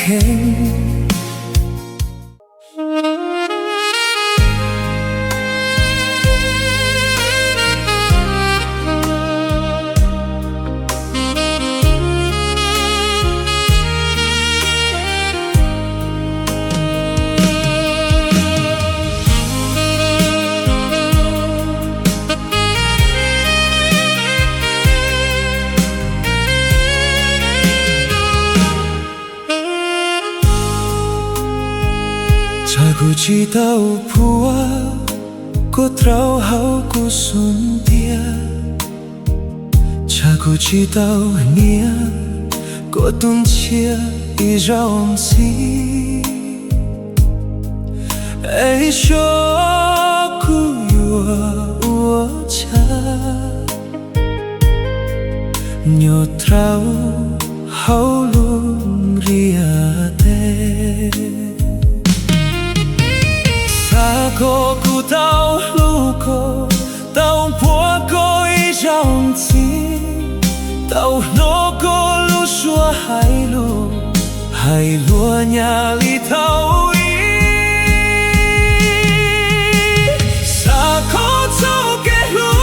khen. Aku chỉ tau phua cô trao hao cô xuân tia. Aku chỉ tau nia cô tuân chia i rong si. Ai cho cô yua cha nhớ trao hao lung ria te. Cô cụ tao lu cô tao bùa cô ý trong chi tao nô cô lu xua hai lúa nhà li thao ý sa cô tao kê lu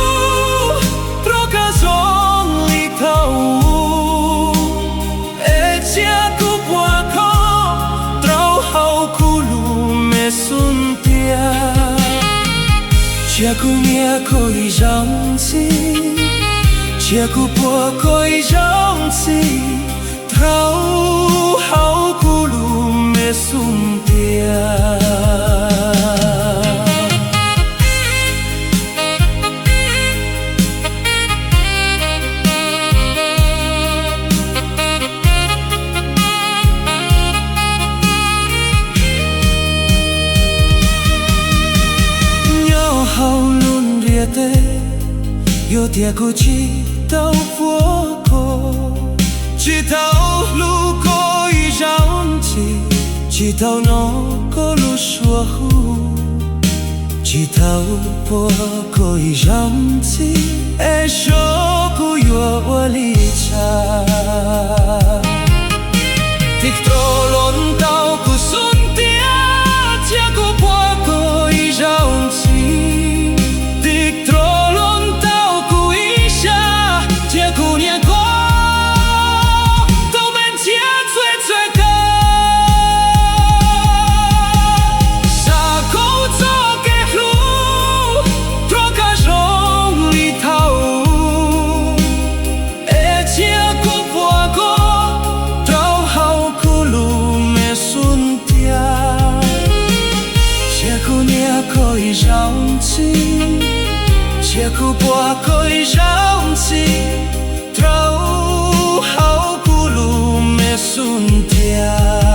troca zong li thao e chia cô bùa cô trao hao cô lu me sun chia cô nghe cô ý trong chi chia cô bùa cô ý trong chi thao hao cô lu me sum tia. Yo tia cô chỉ tao vua cô chỉ tao lu cô ý trong chỉ tao nó cô lu xua hu chỉ tao vua cô ý trong e cho cô yo wali cha tik tro lon tao cô sun tia chia cô vua cô ý trong tik tro chia cô bùa cô ý trong chi trao hao cô lu me sun tia.